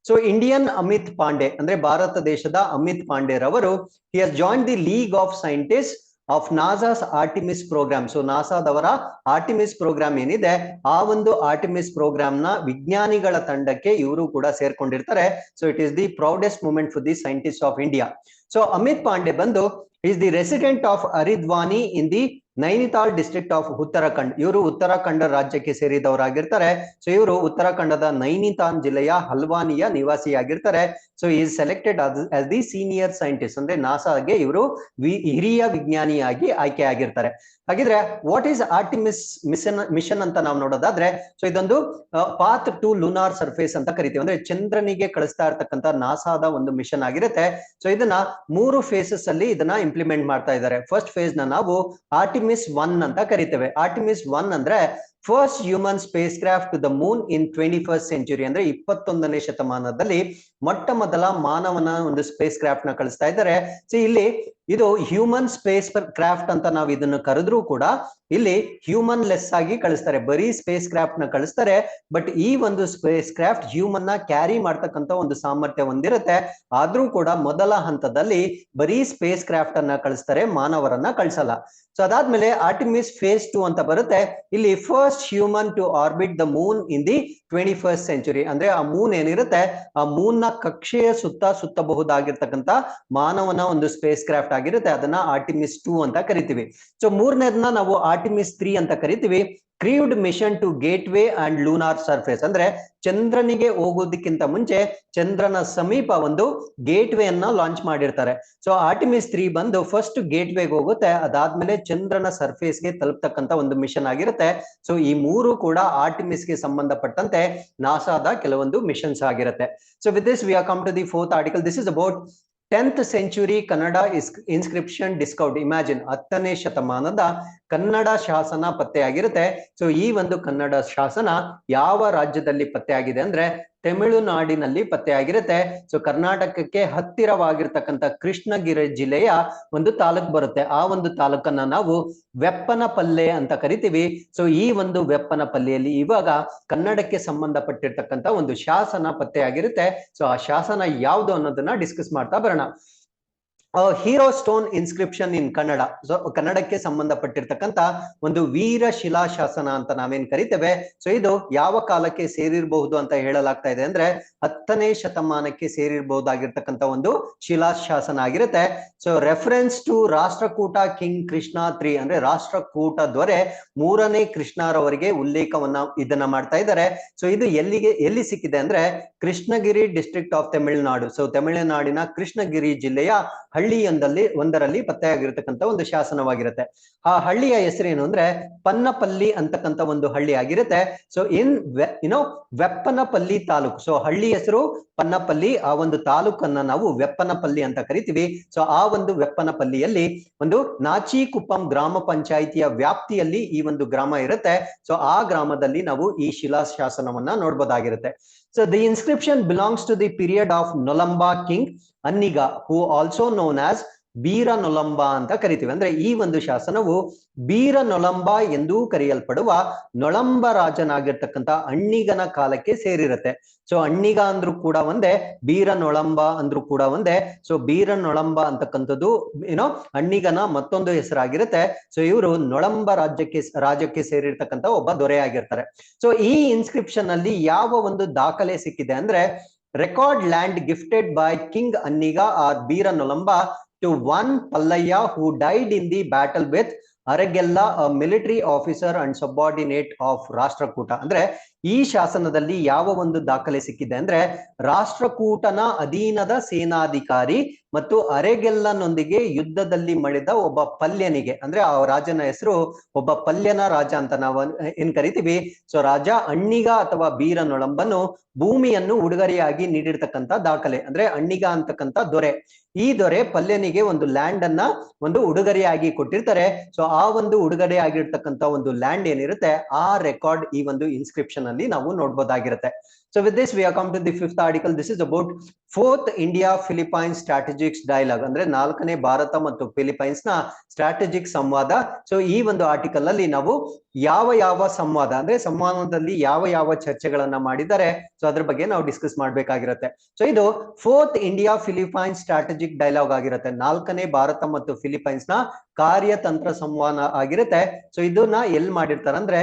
ಸೊ ಇಂಡಿಯನ್ ಅಮಿತ್ ಪಾಂಡೆ ಅಂದ್ರೆ ಭಾರತ ದೇಶದ ಅಮಿತ್ ಪಾಂಡೆ ರವರು he has join the league of scientist of NASA's Artemis program. So ನಾಸಾದವರ ಆರ್ಟಿಮಿಸ್ ಪ್ರೋಗ್ರಾಮ್ ಏನಿದೆ ಆ ಒಂದು ಆರ್ಟಿಮಿಸ್ ಪ್ರೋಗ್ರಾಮ್ ನ ವಿಜ್ಞಾನಿಗಳ ತಂಡಕ್ಕೆ ಇವರು ಕೂಡ ಸೇರ್ಕೊಂಡಿರ್ತಾರೆ. So it is the proudest moment for the scientist of India. So Amit Pandey ಬಂದು is the resident of Haridwani in the Nainital district of Uttarakhand. ಇವರು ಉತ್ತರಾಖಂಡ ರಾಜ್ಯಕ್ಕೆ ಸೇರಿದವರಾಗಿರ್ತಾರೆ. ಸೊ ಇವರು ಉತ್ತರಾಖಂಡದ ನೈನಿತಾಲ್ ಜಿಲ್ಲೆಯ ಹಲ್ವಾನಿಯ ನಿವಾಸಿಯಾಗಿರ್ತಾರೆ. So is selected as the senior scientist, ಅಂದ್ರೆ ನಾಸಾಗೆ ಇವರು ಹಿರಿಯ ವಿಜ್ಞಾನಿಯಾಗಿ ಆಯ್ಕೆ ಆಗಿರ್ತಾರೆ. ಹಾಗಿದ್ರೆ ವಾಟ್ ಈಸ್ ಆರ್ಟಿಮಿಸ್ ಮಿಷನ್ ಅಂತ ನಾವು ನೋಡೋದಾದ್ರೆ, ಸೊ ಇದೊಂದು ಪಾತ್ ಟು ಲುನಾರ್ ಸರ್ಫೇಸ್ ಅಂತ ಕರಿತೀವಿ. ಅಂದ್ರೆ ಚಂದ್ರನಿಗೆ ಕಳಿಸ್ತಾ ಇರ್ತಕ್ಕಂಥ ನಾಸಾದ ಒಂದು ಮಿಷನ್ ಆಗಿರುತ್ತೆ. ಸೊ ಇದನ್ನ 3 ಫೇಸಸ್ ಅಲ್ಲಿ ಇದನ್ನ ಇಂಪ್ಲಿಮೆಂಟ್ ಮಾಡ್ತಾ ಇದ್ದಾರೆ. ಫಸ್ಟ್ ಫೇಸ್ ನ ನಾವು ಆರ್ಟಿಮಿಸ್ ಆರ್ಟಿಮಿಸ್ 1 ಅಂತ ಕರಿತೇವೆ. ಆರ್ಟಿಮಿಸ್ 1 ಅಂದ್ರೆ first human spacecraft to the moon in 21st century, ಅಂದ್ರೆ 21ನೇ ಶತಮಾನದಲ್ಲಿ ಮೊಟ್ಟ ಮೊದಲ ಮಾನವನ ಒಂದು ಸ್ಪೇಸ್ ಕ್ರಾಫ್ಟ್ ನ ಕಳಿಸ್ತಾ ಇದ್ದಾರೆ. ಸೊ ಇಲ್ಲಿ ಇದು ಹ್ಯೂಮನ್ ಸ್ಪೇಸ್ ಕ್ರಾಫ್ಟ್ ಅಂತ ನಾವು ಇದನ್ನು ಕರೆದ್ರೂ ಕೂಡ ಇಲ್ಲಿ ಹ್ಯೂಮನ್ ಲೆಸ್ ಆಗಿ ಕಳಿಸ್ತಾರೆ, ಬರೀ ಸ್ಪೇಸ್ ಕ್ರಾಫ್ಟ್ ನ ಕಳಿಸ್ತಾರೆ. ಬಟ್ ಈ ಒಂದು ಸ್ಪೇಸ್ ಕ್ರಾಫ್ಟ್ ಹ್ಯೂಮನ್ ನ ಕ್ಯಾರಿ ಮಾಡ್ತಕ್ಕಂತ ಒಂದು ಸಾಮರ್ಥ್ಯ ಹೊಂದಿರುತ್ತೆ. ಆದ್ರೂ ಕೂಡ ಮೊದಲ ಹಂತದಲ್ಲಿ ಬರೀ ಸ್ಪೇಸ್ ಕ್ರಾಫ್ಟ್ ಅನ್ನ ಕಳಿಸ್ತಾರೆ, ಮಾನವರನ್ನ ಕಳಿಸಲ್ಲ. ಸೊ ಅದಾದ್ಮೇಲೆ ಆರ್ಟಿಮಿಸ್ ಫೇಸ್ 2 ಅಂತ ಬರುತ್ತೆ. ಇಲ್ಲಿ first human to orbit the moon in the 21st century, ಅಂದ್ರೆ ಆ ಮೂನ್ ಏನಿರುತ್ತೆ ಆ ಮೂನ್ ನ ಕಕ್ಷೆಯ ಸುತ್ತಬಹುದಾಗಿರ್ತಕ್ಕಂಥ ಮಾನವನ ಒಂದು ಸ್ಪೇಸ್ ಕ್ರಾಫ್ಟ್ ಆಗಿರುತ್ತೆ, ಅದನ್ನ ಆರ್ಟಿಮಿಸ್ 2 ಅಂತ ಕರಿತೀವಿ. ಸೊ ಮೂರನೇದನ್ನ ನಾವು ಆರ್ಟಿಮಿಸ್ 3 ಅಂತ ಕರಿತೀವಿ. Crewed mission to gateway and lunar surface, ಅಂದ್ರೆ ಚಂದ್ರನಿಗೆ ಹೋಗೋದಕ್ಕಿಂತ ಮುಂಚೆ ಚಂದ್ರನ ಸಮೀಪ ಒಂದು ಗೇಟ್ ವೇ ಅನ್ನ ಲಾಂಚ್ ಮಾಡಿರ್ತಾರೆ. ಸೊ ಆರ್ಟಿಮಿಸ್ 3 ಬಂದು ಫಸ್ಟ್ ಗೇಟ್ ವೇಗೆ ಹೋಗುತ್ತೆ, ಅದಾದ್ಮೇಲೆ ಚಂದ್ರನ ಸರ್ಫೇಸ್ ಗೆ ತಲುಪ್ತಕ್ಕಂತ ಒಂದು ಮಿಷನ್ ಆಗಿರುತ್ತೆ. ಸೊ ಈ ಮೂರು ಕೂಡ ಆರ್ಟಿಮಿಸ್ ಗೆ ಸಂಬಂಧಪಟ್ಟಂತೆ ನಾಸಾದ ಕೆಲವೊಂದು ಮಿಷನ್ಸ್ ಆಗಿರುತ್ತೆ. So with this we are come to the 4th article. This is about 10th century Kannada inscription discovered. Imagine 10ನೇ ಶತಮಾನದ ಕನ್ನಡ ಶಾಸನ ಪತ್ತೆಯಾಗಿರುತ್ತೆ. ಸೊ ಈ ಒಂದು ಕನ್ನಡ ಶಾಸನ ಯಾವ ರಾಜ್ಯದಲ್ಲಿ ಪತ್ತೆಯಾಗಿದೆ ಅಂದ್ರೆ ತಮಿಳುನಾಡಿನಲ್ಲಿ ಪತ್ತೆಯಾಗಿರುತ್ತೆ. ಸೊ ಕರ್ನಾಟಕಕ್ಕೆ ಹತ್ತಿರವಾಗಿರ್ತಕ್ಕಂಥ ಕೃಷ್ಣಗಿರಿ ಜಿಲ್ಲೆಯ ಒಂದು ತಾಲೂಕು ಬರುತ್ತೆ. ಆ ಒಂದು ತಾಲೂಕನ್ನ ನಾವು ವೆಪ್ಪನಪಲ್ಲೆ ಅಂತ ಕರಿತೀವಿ. ಸೊ ಈ ಒಂದು ವೆಪ್ಪನಪಲ್ಲೆಯಲ್ಲಿ ಇವಾಗ ಕನ್ನಡಕ್ಕೆ ಸಂಬಂಧಪಟ್ಟಿರ್ತಕ್ಕಂಥ ಒಂದು ಶಾಸನ ಪತ್ತೆಯಾಗಿರುತ್ತೆ. ಸೊ ಆ ಶಾಸನ ಯಾವುದು ಅನ್ನೋದನ್ನ ಡಿಸ್ಕಸ್ ಮಾಡ್ತಾ ಬರೋಣ. ಹೀರೋ ಸ್ಟೋನ್ ಇನ್ಸ್ಕ್ರಿಪ್ಷನ್ ಇನ್ ಕನ್ನಡ. ಸೊ ಕನ್ನಡಕ್ಕೆ ಸಂಬಂಧಪಟ್ಟಿರ್ತಕ್ಕಂಥ ಒಂದು ವೀರ ಶಿಲಾಶಾಸನ ಅಂತ ನಾವೇನ್ ಕರಿತೇವೆ. ಸೊ ಇದು ಯಾವ ಕಾಲಕ್ಕೆ ಸೇರಿರಬಹುದು ಅಂತ ಹೇಳಲಾಗ್ತಾ ಇದೆ ಅಂದ್ರೆ 10ನೇ ಶತಮಾನಕ್ಕೆ ಸೇರಿರಬಹುದಾಗಿರ್ತಕ್ಕಂಥ ಒಂದು ಶಿಲಾಶಾಸನ ಆಗಿರುತ್ತೆ. So reference to Rashtrakuta king Krishna 3, ಅಂದ್ರೆ ರಾಷ್ಟ್ರಕೂಟ ದೊರೆ 3ನೇ ಕೃಷ್ಣರವರಿಗೆ ಉಲ್ಲೇಖವನ್ನ ಇದನ್ನ ಮಾಡ್ತಾ ಇದ್ದಾರೆ. ಸೊ ಇದು ಎಲ್ಲಿ ಸಿಕ್ಕಿದೆ ಅಂದ್ರೆ Krishnagiri district of Tamil Nadu. So ತಮಿಳುನಾಡಿನ ಕೃಷ್ಣಗಿರಿ ಜಿಲ್ಲೆಯ ಒಂದರಲ್ಲಿ ಪತ್ತೆಯಾಗಿರ್ತಕ್ಕಂಥ ಒಂದು ಶಾಸನವಾಗಿರುತ್ತೆ. ಆ ಹಳ್ಳಿಯ ಹೆಸರೇನು ಅಂದ್ರೆ ಪನ್ನಪಲ್ಲಿ ಅಂತಕ್ಕಂಥ ಒಂದು ಹಳ್ಳಿ ಆಗಿರುತ್ತೆ. ಸೊ ವೆಪ್ಪನಪಲ್ಲಿ ತಾಲೂಕು. ಸೊ ಹಳ್ಳಿ ಹೆಸರು ಪನ್ನಪಲ್ಲಿ, ಆ ಒಂದು ತಾಲೂಕನ್ನ ನಾವು ವೆಪ್ಪನಪಲ್ಲಿ ಅಂತ ಕರಿತೀವಿ. ಸೊ ಆ ಒಂದು ವೆಪ್ಪನಪಲ್ಲಿಯಲ್ಲಿ ಒಂದು ನಾಚಿಕುಪ್ಪಂ ಗ್ರಾಮ ಪಂಚಾಯಿತಿಯ ವ್ಯಾಪ್ತಿಯಲ್ಲಿ ಈ ಒಂದು ಗ್ರಾಮ ಇರುತ್ತೆ. ಸೊ ಆ ಗ್ರಾಮದಲ್ಲಿ ನಾವು ಈ ಶಿಲಾಶಾಸನವನ್ನ ನೋಡ್ಬೋದಾಗಿರುತ್ತೆ. So the inscription belongs to the period of Nolamba king Anniga, who also known as ಬೀರನೊಲಂಬ ಅಂತ ಕರಿತೀವಿ. ಅಂದ್ರೆ ಈ ಒಂದು ಶಾಸನವು ಬೀರನೊಲಂಬ ಎಂದೂ ಕರೆಯಲ್ಪಡುವ ನೊಳಂಬ ರಾಜನಾಗಿರ್ತಕ್ಕಂಥ ಅಣ್ಣಿಗನ ಕಾಲಕ್ಕೆ ಸೇರಿರುತ್ತೆ. ಸೊ ಅಣ್ಣಿಗ ಅಂದ್ರೂ ಕೂಡ ಒಂದೇ, ಬೀರನೊಳಂಬ ಅಂದ್ರೂ ಕೂಡ ಒಂದೇ. ಸೊ ಬೀರನೊಳಂಬ ಅಂತಕ್ಕಂಥದ್ದು ಅಣ್ಣಿಗನ ಮತ್ತೊಂದು ಹೆಸರಾಗಿರುತ್ತೆ. ಸೊ ಇವರು ನೊಳಂಬ ರಾಜ್ಯಕ್ಕೆ ಸೇರಿರ್ತಕ್ಕಂಥ ಒಬ್ಬ ದೊರೆ ಆಗಿರ್ತಾರೆ. ಸೊ ಈ ಇನ್ಸ್ಕ್ರಿಪ್ಷನ್ ಅಲ್ಲಿ ಯಾವ ಒಂದು ದಾಖಲೆ ಸಿಕ್ಕಿದೆ ಅಂದ್ರೆ record land gifted by king Anniga or Beeranolamba to one Pallayya who died in the battle with Aragella, a military officer and subordinate of Rashtrakuta. ಅಂದ್ರೆ ಈ ಶಾಸನದಲ್ಲಿ ಯಾವ ಒಂದು ದಾಖಲೆ ಸಿಕ್ಕಿದೆ ಅಂದ್ರೆ ರಾಷ್ಟ್ರಕೂಟನ ಅಧೀನದ ಸೇನಾಧಿಕಾರಿ ಮತ್ತು ಅರೆಗೆಲ್ಲನೊಂದಿಗೆ ಯುದ್ಧದಲ್ಲಿ ಮಡಿದ ಒಬ್ಬ ಪಲ್ಯನಿಗೆ, ಅಂದ್ರೆ ಆ ರಾಜನ ಹೆಸರು ಒಬ್ಬ ಪಲ್ಯನ ರಾಜ ಅಂತ ನಾವು ಏನ್ ಕರಿತೀವಿ. ಸೊ ರಾಜ ಅಣ್ಣಿಗ ಅಥವಾ ಬೀರನೊಳಂಬನು ಭೂಮಿಯನ್ನು ಉಡುಗೊರೆಯಾಗಿ ನೀಡಿರ್ತಕ್ಕಂಥ ದಾಖಲೆ. ಅಂದ್ರೆ ಅಣ್ಣಿಗ ಅಂತಕ್ಕಂಥ ದೊರೆ, ಈ ದೊರೆ ಪಲ್ಯನಿಗೆ ಒಂದು ಲ್ಯಾಂಡ್ ಅನ್ನ ಒಂದು ಉಡುಗೊರೆಯಾಗಿ ಕೊಟ್ಟಿರ್ತಾರೆ. ಸೊ ಆ ಒಂದು ಉಡುಗೊರೆ ಆಗಿರ್ತಕ್ಕಂಥ ಒಂದು ಲ್ಯಾಂಡ್ ಏನಿರುತ್ತೆ ಆ ರೆಕಾರ್ಡ್ ಈ ಒಂದು ಇನ್ಸ್ಕ್ರಿಪ್ಷನ್ ಅಲ್ಲಿ ನಾವು ನೋಡ್ಬೋದಾಗಿರುತ್ತೆ. So with this we are come to the 5th article. This is about 4th India Philippines strategic dialogue, ಅಂದ್ರೆ 4ನೇ ಭಾರತ ಮತ್ತು ಫಿಲಿಪೈನ್ಸ್ ನ ಸ್ಟ್ರಾಟಜಿಕ್ ಸಂವಾದ. ಸೊ ಈ ಒಂದು ಆರ್ಟಿಕಲ್ ಅಲ್ಲಿ ನಾವು ಯಾವ ಸಂವಾದ ಅಂದ್ರೆ ಸಂವಾದದಲ್ಲಿ ಯಾವ ಚರ್ಚೆಗಳನ್ನ ಮಾಡಿದ್ದಾರೆ, ಸೊ ಅದ್ರ ಬಗ್ಗೆ ನಾವು ಡಿಸ್ಕಸ್ ಮಾಡ್ಬೇಕಾಗಿರುತ್ತೆ. ಸೊ ಇದು 4th India Philippines strategic dialogue ಆಗಿರುತ್ತೆ. 4ನೇ ಭಾರತ ಮತ್ತು ಫಿಲಿಪೈನ್ಸ್ ನ ಕಾರ್ಯತಂತ್ರ ಸಂವಾದ ಆಗಿರುತ್ತೆ. ಸೊ ಇದನ್ನ ಎಲ್ಲಿ ಮಾಡಿರ್ತಾರೆ ಅಂದ್ರೆ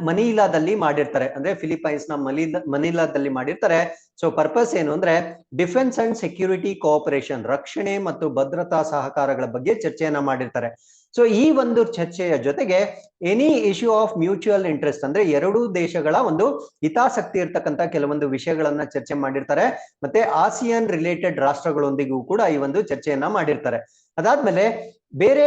ಮನೀಲಾದಲ್ಲಿ ಮಾಡಿರ್ತಾರೆ, ಅಂದ್ರೆ ಫಿಲಿಪೈನ್ಸ್ ನ ಮನೀಲಾದಲ್ಲಿ ಮಾಡಿರ್ತಾರೆ. ಸೊ ಪರ್ಪಸ್ ಏನು ಅಂದ್ರೆ ಡಿಫೆನ್ಸ್ ಅಂಡ್ ಸೆಕ್ಯೂರಿಟಿ ಕೋಆಪರೇಷನ್, ರಕ್ಷಣೆ ಮತ್ತು ಭದ್ರತಾ ಸಹಕಾರಗಳ ಬಗ್ಗೆ ಚರ್ಚೆಯನ್ನ ಮಾಡಿರ್ತಾರೆ. ಸೊ ಈ ಒಂದು ಚರ್ಚೆಯ ಜೊತೆಗೆ any issue of mutual interest, ಅಂದ್ರೆ ಎರಡೂ ದೇಶಗಳ ಒಂದು ಹಿತಾಸಕ್ತಿ ಇರ್ತಕ್ಕಂಥ ಕೆಲವೊಂದು ವಿಷಯಗಳನ್ನ ಚರ್ಚೆ ಮಾಡಿರ್ತಾರೆ. ಮತ್ತೆ ಆಸಿಯಾನ್ ರಿಲೇಟೆಡ್ ರಾಷ್ಟ್ರಗಳೊಂದಿಗೂ ಕೂಡ ಈ ಒಂದು ಚರ್ಚೆಯನ್ನ ಮಾಡಿರ್ತಾರೆ. ಅದಾದ್ಮೇಲೆ ಬೇರೆ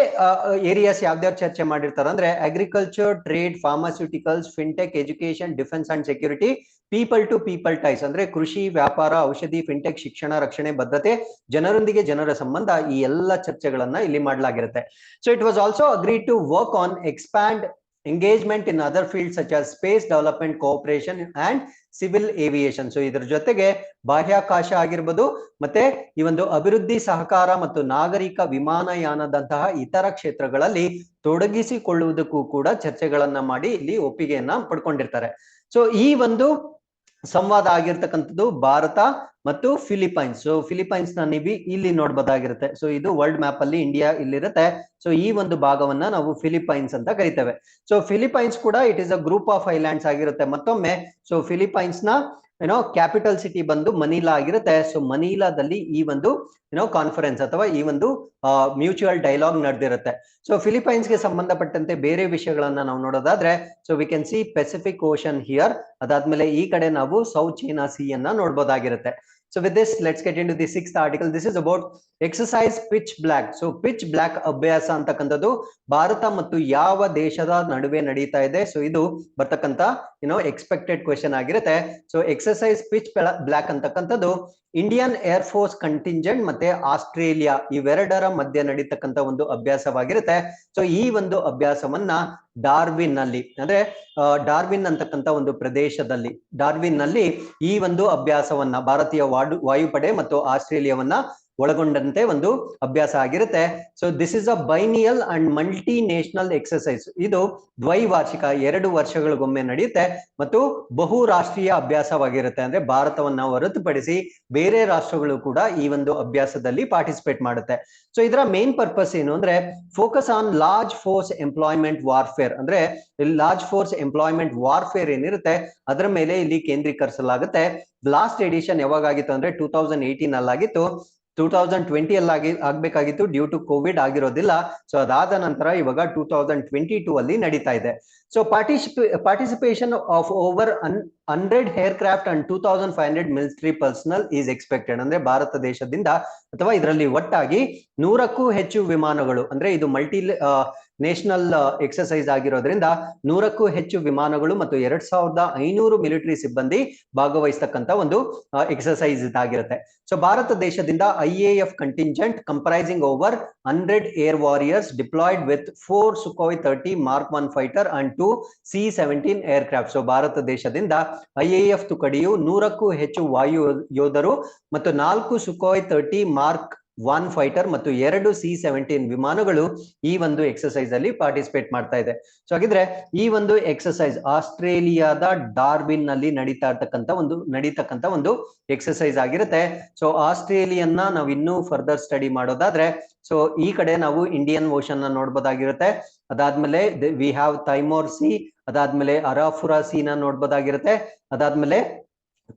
ಏರಿಯಾಸ್ ಯಾವ್ದಾವ್ದು ಚರ್ಚೆ ಮಾಡಿರ್ತಾರೆ ಅಂದ್ರೆ agriculture, trade, pharmaceuticals, fintech, education, defence and security, people to people ties ಅಂದ್ರೆ ಕೃಷಿ, ವ್ಯಾಪಾರ, ಔಷಧಿ, ಫಿನ್ಟೆಕ್, ಶಿಕ್ಷಣ, ರಕ್ಷಣೆ, ಬದ್ಧತೆ, ಜನರೊಂದಿಗೆ ಜನರ ಸಂಬಂಧ, ಈ ಎಲ್ಲ ಚರ್ಚೆಗಳನ್ನ ಇಲ್ಲಿ ಮಾಡಲಾಗಿರುತ್ತೆ. So it was also agreed to work on expand engagement in other fields such as space development, cooperation and civil aviation. So ಇದರ ಜೊತೆಗೆ ಬಾಹ್ಯಾಕಾಶ ಆಗಿರ್ಬೋದು ಮತ್ತೆ ಈ ಒಂದು ಅಭಿವೃದ್ಧಿ ಸಹಕಾರ ಮತ್ತು ನಾಗರಿಕ ವಿಮಾನಯಾನದಂತಹ ಇತರ ಕ್ಷೇತ್ರಗಳಲ್ಲಿ ತೊಡಗಿಸಿಕೊಳ್ಳುವುದಕ್ಕೂ ಕೂಡ ಚರ್ಚೆಗಳನ್ನ ಮಾಡಿ ಇಲ್ಲಿ ಒಪ್ಪಿಗೆಯನ್ನ ಪಡ್ಕೊಂಡಿರ್ತಾರೆ. ಸೊ ಈ ಒಂದು ಸಂವಾದ ಆಗಿರ್ತಕ್ಕಂಥದ್ದು ಭಾರತ ಮತ್ತು ಫಿಲಿಪೈನ್ಸ್. ಸೊ ಫಿಲಿಪೈನ್ಸ್ ನ ನೀವು ಇಲ್ಲಿ ನೋಡ್ಬೋದಾಗಿರುತ್ತೆ. ಸೊ ಇದು ವರ್ಲ್ಡ್ ಮ್ಯಾಪ್ ಅಲ್ಲಿ ಇಂಡಿಯಾ ಇಲ್ಲಿರುತ್ತೆ. ಸೊ ಈ ಒಂದು ಭಾಗವನ್ನ ನಾವು ಫಿಲಿಪೈನ್ಸ್ ಅಂತ ಕರಿತೇವೆ. ಸೊ ಫಿಲಿಪೈನ್ಸ್ ಕೂಡ it is a group of islands ಆಗಿರುತ್ತೆ ಮತ್ತೊಮ್ಮೆ. ಸೊ ಫಿಲಿಪೈನ್ಸ್ ನ ಕ್ಯಾಪಿಟಲ್ ಸಿಟಿ ಬಂದು ಮನೀಲಾ ಆಗಿರುತ್ತೆ. ಸೊ ಮನೀಲಾದಲ್ಲಿ ಈ ಒಂದು ಕಾನ್ಫರೆನ್ಸ್ ಅಥವಾ ಈ ಒಂದು ಮ್ಯೂಚುವಲ್ ಡೈಲಾಗ್ ನಡೆದಿರುತ್ತೆ. ಸೊ ಫಿಲಿಪೈನ್ಸ್ ಗೆ ಸಂಬಂಧಪಟ್ಟಂತೆ ಬೇರೆ ವಿಷಯಗಳನ್ನ ನಾವು ನೋಡೋದಾದ್ರೆ so we can see Pacific ocean here. ಅದಾದ್ಮೇಲೆ ಈ ಕಡೆ ನಾವು ಸೌತ್ ಚೈನಾ ಸಿ ಅನ್ನ ನೋಡ್ಬೋದಾಗಿರುತ್ತೆ. So with this, let's get into the 6th article. This is about exercise pitch black. So pitch black ಅಭ್ಯಾಸ ಅಂತಕ್ಕಂಥದ್ದು ಭಾರತ ಮತ್ತು ಯಾವ ದೇಶದ ನಡುವೆ ನಡೀತಾ ಇದೆ. ಸೊ ಇದು ಬರ್ತಕ್ಕಂತ ಎಕ್ಸ್ಪೆಕ್ಟೆಡ್ ಕ್ವೆಶನ್ ಆಗಿರುತ್ತೆ. ಸೊ ಎಕ್ಸರ್ಸೈಸ್ ಪಿಚ್ ಬ್ಲಾಕ್ ಅಂತಕ್ಕಂಥದ್ದು ಇಂಡಿಯನ್ ಏರ್ ಫೋರ್ಸ್ ಕಂಟಿಂಜೆಂಟ್ ಮತ್ತೆ ಆಸ್ಟ್ರೇಲಿಯಾ ಇವೆರಡರ ಮಧ್ಯೆ ನಡೀತಕ್ಕಂಥ ಒಂದು ಅಭ್ಯಾಸವಾಗಿರುತ್ತೆ. ಸೊ ಈ ಒಂದು ಅಭ್ಯಾಸವನ್ನ ಡಾರ್ವಿನ್ ನಲ್ಲಿ ಅಂದ್ರೆ ಡಾರ್ವಿನ್ ಅಂತಕ್ಕಂಥ ಒಂದು ಪ್ರದೇಶದಲ್ಲಿ ಡಾರ್ವಿನ್ ನಲ್ಲಿ ಈ ಒಂದು ಅಭ್ಯಾಸವನ್ನ ಭಾರತೀಯ ವಾಯುಪಡೆ ಮತ್ತು ಆಸ್ಟ್ರೇಲಿಯಾವನ್ನ ಒಳಗೊಂಡಂತೆ ಒಂದು ಅಭ್ಯಾಸ ಆಗಿರುತ್ತೆ. So this is a biennial and multi national exercise. ಇದು ದ್ವೈವಾರ್ಷಿಕ 2 ವರ್ಷಗಳಿಗೊಮ್ಮೆ ನಡೆಯುತ್ತೆ ಮತ್ತು ಬಹು ರಾಷ್ಟ್ರೀಯ ಅಭ್ಯಾಸವಾಗಿರುತ್ತೆ. ಅಂದ್ರೆ ಭಾರತವನ್ನ ಹೊರತುಪಡಿಸಿ ಬೇರೆ ರಾಷ್ಟ್ರಗಳು ಕೂಡ ಈ ಒಂದು ಅಭ್ಯಾಸದಲ್ಲಿ ಪಾರ್ಟಿಸಿಪೇಟ್ ಮಾಡುತ್ತೆ. ಸೊ ಇದರ ಮೇನ್ ಪರ್ಪಸ್ ಏನು ಅಂದ್ರೆ focus on large force employment warfare. ಅಂದ್ರೆ ಲಾರ್ಜ್ ಫೋರ್ಸ್ ಎಂಪ್ಲಾಯ್ಮೆಂಟ್ ವಾರ್ಫೇರ್ ಏನಿರುತ್ತೆ ಅದರ ಮೇಲೆ ಇಲ್ಲಿ ಕೇಂದ್ರೀಕರಿಸಲಾಗುತ್ತೆ. ಲಾಸ್ಟ್ ಎಡಿಷನ್ ಯಾವಾಗಾಗಿತ್ತು ಅಂದ್ರೆ 2018 ಅಲ್ಲಾಗಿತ್ತು. 2020 ಅಲ್ಲಿ ಆಗ್ಬೇಕಾಗಿತ್ತು, ಡ್ಯೂ ಟು ಕೋವಿಡ್ ಆಗಿರೋದಿಲ್ಲ. ಸೊ ಅದಾದ ನಂತರ ಇವಾಗ 2022 ಅಲ್ಲಿ ನಡೀತಾ ಇದೆ. So participation of over 100 aircraft and 2500 military personal is expected. ಅಂದ್ರೆ ಭಾರತ ದೇಶದಿಂದ ಅಥವಾ ಇದರಲ್ಲಿ ಒಟ್ಟಾಗಿ 100ಕ್ಕೂ ಹೆಚ್ಚು ವಿಮಾನಗಳು, ಅಂದ್ರೆ ಇದು ಮಲ್ಟಿ ನ್ಯಾಷನಲ್ ಎಕ್ಸರ್ಸೈಸ್ ಆಗಿರೋದ್ರಿಂದ 100ಕ್ಕೂ ಹೆಚ್ಚು ವಿಮಾನಗಳು ಮತ್ತು 2500 ಮಿಲಿಟರಿ ಸಿಬ್ಬಂದಿ ಭಾಗವಹಿಸ್ತಕ್ಕಂಥ ಒಂದು ಎಕ್ಸರ್ಸೈಸ್ ಇದಾಗಿರುತ್ತೆ. ಸೊ ಭಾರತ ದೇಶದಿಂದ IAF contingent comprising over 100 air warriors diploid with 4 Sukhoi 30 Mark 1 fighter and 2 C-17 aircraft. So Bharat ದೇಶದಿಂದ IAF ತುಕಡಿಯು 100ಕ್ಕೂ ಹೆಚ್ಚು ವಾಯು ಯೋಧರು ಮತ್ತು 4 Sukhoi 30 Mark 1 ಫೈಟರ್ ಮತ್ತು 2 C-17 ವಿಮಾನಗಳು ಈ ಒಂದು ಎಕ್ಸರ್ಸೈಸ್ ಅಲ್ಲಿ ಪಾರ್ಟಿಸಿಪೇಟ್ ಮಾಡ್ತಾ ಇದೆ. ಸೊ ಹಾಗಿದ್ರೆ ಈ ಒಂದು ಎಕ್ಸರ್ಸೈಸ್ ಆಸ್ಟ್ರೇಲಿಯಾದ ಡಾರ್ವಿನ್ ನಲ್ಲಿ ನಡೀತಕ್ಕಂತ ಒಂದು ಎಕ್ಸರ್ಸೈಸ್ ಆಗಿರುತ್ತೆ. ಸೊ ಆಸ್ಟ್ರೇಲಿಯನ್ನ ನಾವು ಇನ್ನೂ ಫರ್ದರ್ ಸ್ಟಡಿ ಮಾಡೋದಾದ್ರೆ ಸೊ ಈ ಕಡೆ ನಾವು ಇಂಡಿಯನ್ ಓಷನ್ ನ ನೋಡ್ಬೋದಾಗಿರುತ್ತೆ. ಅದಾದ್ಮೇಲೆ ವಿ ಹ್ಯಾವ್ ತೈಮೋರ್ ಸಿ, ಅದಾದ್ಮೇಲೆ ಅರಾಫುರಾ ಸಿ ನ ನೋಡ್ಬೋದಾಗಿರುತ್ತೆ. ಅದಾದ್ಮೇಲೆ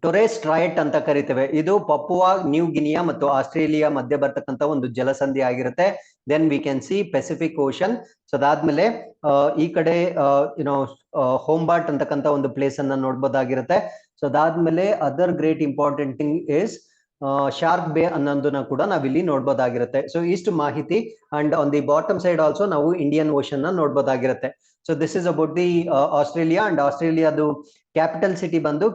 ಟೊರೆಸ್ ಸ್ಟ್ರೈಟ್ ಅಂತ ಕರಿತೇವೆ. ಇದು ಪಪುವಾ ನ್ಯೂ ಗಿನಿಯಾ ಮತ್ತು ಆಸ್ಟ್ರೇಲಿಯಾ ಮಧ್ಯೆ ಬರ್ತಕ್ಕಂಥ ಒಂದು ಜಲಸಂಧಿ ಆಗಿರುತ್ತೆ. Then we can see Pacific Ocean. So ಅದಾದ್ಮೇಲೆ ಈ ಕಡೆ ಹೋಂಬಾರ್ಟ್ ಅಂತಕ್ಕಂಥ ಒಂದು ಪ್ಲೇಸ್ ಅನ್ನ ನೋಡ್ಬೋದಾಗಿರುತ್ತೆ. ಸೊ ಅದಾದ್ಮೇಲೆ other great important thing is Shark Bay ಅನ್ನೋದನ್ನ ಕೂಡ ನಾವಿಲ್ಲಿ ನೋಡ್ಬೋದಾಗಿರುತ್ತೆ. ಸೊ ಇಷ್ಟು ಮಾಹಿತಿ. And on the bottom side also ನಾವು ಇಂಡಿಯನ್ ಓಷನ್ ನ ನೋಡ್ಬೋದಾಗಿರುತ್ತೆ. So this is about the Australia. And ಆಸ್ಟ್ರೇಲಿಯಾದು ಕ್ಯಾಪಿಟಲ್ ಸಿಟಿ ಬಂದು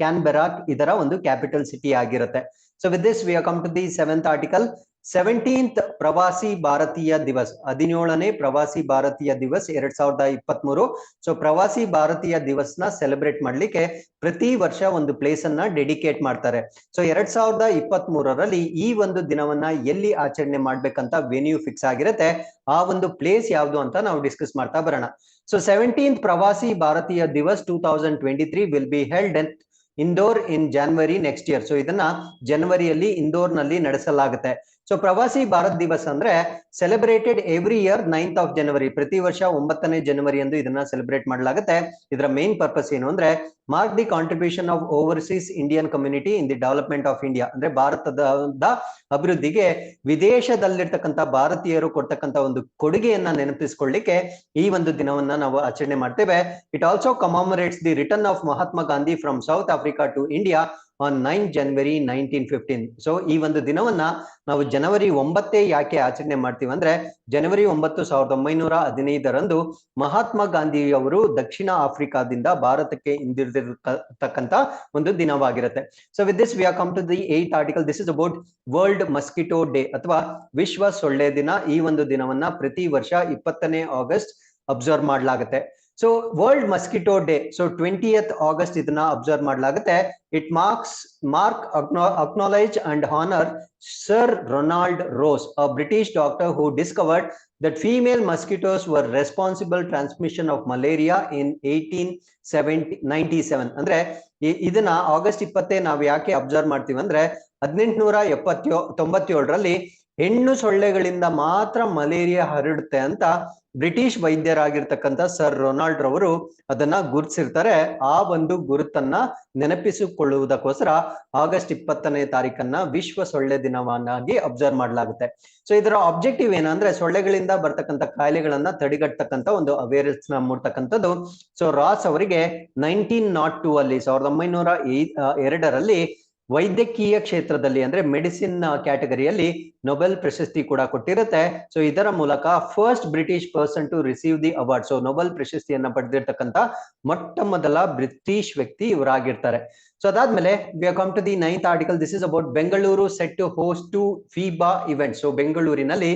ಕ್ಯಾನ್ಬೆರಾ ಇದರ ಒಂದು ಕ್ಯಾಪಿಟಲ್ ಸಿಟಿ ಆಗಿರುತ್ತೆ. So with this we are come to the 7th article. 17th Pravasi ಭಾರತೀಯ ದಿವಸ್, 17ನೇ ಪ್ರವಾಸಿ ಭಾರತೀಯ ದಿವಸ್ 2023. ಸೊ ಪ್ರವಾಸಿ ಭಾರತೀಯ ದಿವಸ್ ನ ಸೆಲೆಬ್ರೇಟ್ ಮಾಡ್ಲಿಕ್ಕೆ ಪ್ರತಿ ವರ್ಷ ಒಂದು ಪ್ಲೇಸ್ ಅನ್ನ ಡೆಡಿಕೇಟ್ ಮಾಡ್ತಾರೆ. ಸೊ 2023ರಲ್ಲಿ ಈ ಒಂದು ದಿನವನ್ನ ಎಲ್ಲಿ ಆಚರಣೆ ಮಾಡ್ಬೇಕಂತ ವೆನ್ಯೂ ಫಿಕ್ಸ್ ಆಗಿರುತ್ತೆ. ಆ ಒಂದು ಪ್ಲೇಸ್ ಯಾವುದು ಅಂತ ನಾವು ಡಿಸ್ಕಸ್ ಮಾಡ್ತಾ ಬರೋಣ. ಸೊ 17th ಪ್ರವಾಸಿ ಭಾರತೀಯ ದಿವಸ್ 2023 will be held in Indore in January next year. So ಇದನ್ನ ಜನವರಿಯಲ್ಲಿ ಇಂದೋರ್ ನಲ್ಲಿ ನಡೆಸಲಾಗುತ್ತೆ. ಸೊ ಪ್ರವಾಸಿ ಭಾರತ್ ದಿವಸ್ ಅಂದ್ರೆ celebrated every year 9th of January. ಪ್ರತಿ ವರ್ಷ 9ನೇ ಜನವರಿ ಎಂದು ಇದನ್ನ ಸೆಲೆಬ್ರೇಟ್ ಮಾಡಲಾಗುತ್ತೆ. ಇದರ ಮೇನ್ ಪರ್ಪಸ್ ಏನು ಅಂದ್ರೆ mark the contribution of overseas Indian community in the development of India. ಅಂದ್ರೆ ಭಾರತದ ಅಭಿವೃದ್ಧಿಗೆ ವಿದೇಶದಲ್ಲಿರ್ತಕ್ಕಂಥ ಭಾರತೀಯರು ಕೊಡ್ತಕ್ಕಂಥ ಒಂದು ಕೊಡುಗೆಯನ್ನ ನೆನಪಿಸಿಕೊಳ್ಳಿಕ್ಕೆ ಈ ಒಂದು ದಿನವನ್ನ ನಾವು ಆಚರಣೆ ಮಾಡ್ತೇವೆ. It also commemorates the return of Mahatma Gandhi from South Africa to India on 9 January 1915. So ಈ ಒಂದು ದಿನವನ್ನ ನಾವು ಜನವರಿ 9 ಯಾಕೆ ಆಚರಣೆ ಮಾಡ್ತೀವಿ ಅಂದ್ರೆ ಜನವರಿ 9 1915ರಂದು ಮಹಾತ್ಮ ಗಾಂಧಿಯವರು ದಕ್ಷಿಣ ಆಫ್ರಿಕಾದಿಂದ ಭಾರತಕ್ಕೆ ಹಿಂದಿರುಗಿರ್ತಕ್ಕಂಥ ಒಂದು ದಿನವಾಗಿರುತ್ತೆ. So with this we are come to the 8th article. This is about world mosquito day ಅಥವಾ ವಿಶ್ವ ಸೊಳ್ಳೆ ದಿನ. ಈ ಒಂದು ದಿನವನ್ನ ಪ್ರತಿ ವರ್ಷ 20ನೇ ಆಗಸ್ಟ್ ಅಬ್ಸರ್ವ್ ಮಾಡಲಾಗುತ್ತೆ. So world mosquito day, so 20th August ಇದನ್ನ ಅಬ್ಸರ್ವ್ ಮಾಡಲಾಗುತ್ತೆ. It mark acknowledge and honour sir Ronald Ross, a British doctor who discovered that female mosquitoes were responsible transmission of malaria in 1897. ಅಂದ್ರೆ ಇದನ್ನ August 20 ನಾವು ಯಾಕೆ observe ಮಾಡ್ತೀವಿ ಅಂದ್ರೆ 1897ರಲ್ಲಿ ಹೆಣ್ಣು ಸೊಳ್ಳೆಗಳಿಂದ ಮಾತ್ರ ಮಲೇರಿಯಾ ಹರಡುತ್ತೆ ಅಂತ ಬ್ರಿಟಿಷ್ ವೈದ್ಯರಾಗಿರ್ತಕ್ಕಂಥ ಸರ್ ರೊನಾಲ್ಡ್ ರವರು ಅದನ್ನ ಗುರುತಿಸಿರ್ತಾರೆ. ಆ ಒಂದು ಗುರುತನ್ನ ನೆನಪಿಸಿಕೊಳ್ಳುವುದಕ್ಕೋಸ್ಕರ ಆಗಸ್ಟ್ 20ನೇ ತಾರೀಕನ್ನ ವಿಶ್ವ ಸೊಳ್ಳೆ ದಿನವನ್ನಾಗಿ ಅಬ್ಸರ್ವ್ ಮಾಡಲಾಗುತ್ತೆ. ಸೊ ಇದರ ಆಬ್ಜೆಕ್ಟಿವ್ ಏನಂದ್ರೆ ಸೊಳ್ಳೆಗಳಿಂದ ಬರ್ತಕ್ಕಂಥ ಕಾಯಿಲೆಗಳನ್ನ ತಡೆಗಟ್ಟತಕ್ಕಂಥ ಒಂದು ಅವೇರ್ನೆಸ್ ಮೂಡ್ತಕ್ಕಂಥದ್ದು. ಸೊ ರಾಸ್ ಅವರಿಗೆ 1902 ಅಲ್ಲಿ 1902ರಲ್ಲಿ ವೈದ್ಯಕೀಯ ಕ್ಷೇತ್ರದಲ್ಲಿ ಅಂದ್ರೆ ಮೆಡಿಸಿನ್ ಕ್ಯಾಟಗರಿಯಲ್ಲಿ ನೊಬೆಲ್ ಪ್ರಶಸ್ತಿ ಕೂಡ ಕೊಟ್ಟಿರುತ್ತೆ. ಸೊ ಇದರ ಮೂಲಕ first British person to receive the award. So Nobel ಪ್ರಶಸ್ತಿಯನ್ನ ಪಡೆದಿರ್ತಕ್ಕಂಥ ಮೊಟ್ಟ ಮೊದಲ ಬ್ರಿಟಿಷ್ ವ್ಯಕ್ತಿ ಇವರಾಗಿರ್ತಾರೆ. ಸೊ ಅದಾದ್ಮೇಲೆ we are come to the 9th article. This is about Bengaluru set to host 2 FIBA event. So ಬೆಂಗಳೂರಿನಲ್ಲಿ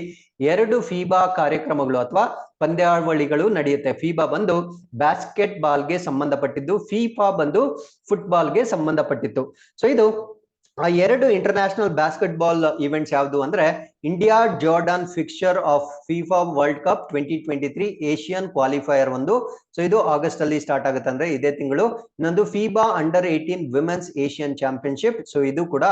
2 ಫೀಬಾ ಕಾರ್ಯಕ್ರಮಗಳು ಅಥವಾ ಪಂದ್ಯಾವಳಿಗಳು ನಡೆಯುತ್ತೆ. ಫೀಬಾ ಬಂದು ಬ್ಯಾಸ್ಕೆಟ್ ಬಾಲ್ಗೆ ಸಂಬಂಧಪಟ್ಟಿದ್ದು, ಫೀಫಾ ಬಂದು ಫುಟ್ಬಾಲ್ಗೆ ಸಂಬಂಧಪಟ್ಟಿತ್ತು. ಸೊ ಇದು ಆ 2 ಇಂಟರ್ನ್ಯಾಷನಲ್ ಬಾಸ್ಕೆಟ್ ಬಾಲ್ ಇವೆಂಟ್ಸ್ ಯಾವುದು ಅಂದ್ರೆ India Jordan fixture of FIFA world cup 2023 Asian qualifier ಒಂದು. ಸೊ ಇದು ಆಗಸ್ಟ್ ಅಲ್ಲಿ ಸ್ಟಾರ್ಟ್ ಆಗುತ್ತೆ ಅಂದ್ರೆ ಇದೇ ತಿಂಗಳು. ಇನ್ನೊಂದು FIBA under 18 women's Asian championship. So ಇದು ಕೂಡ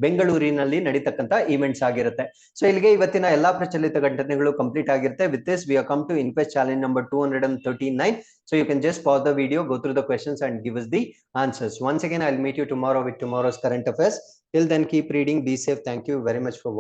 ಬೆಂಗಳೂರಿನಲ್ಲಿ ನಡೀತಕ್ಕಂಥ ಇವೆಂಟ್ಸ್ ಆಗಿರುತ್ತೆ. ಸೊ ಇಲ್ಲಿಗೆ ಇವತ್ತಿನ ಎಲ್ಲಾ ಪ್ರಚಲಿತ ಘಟನೆಗಳು ಕಂಪ್ಲೀಟ್ ಆಗಿರುತ್ತೆ. With this we are come to Inquest challenge number 239. So you can just pause the video, go through the questions and give us the answers. Once again, I'll meet you tomorrow with tomorrow's current affairs. Till then, keep reading, be safe. Thank you very much for watching.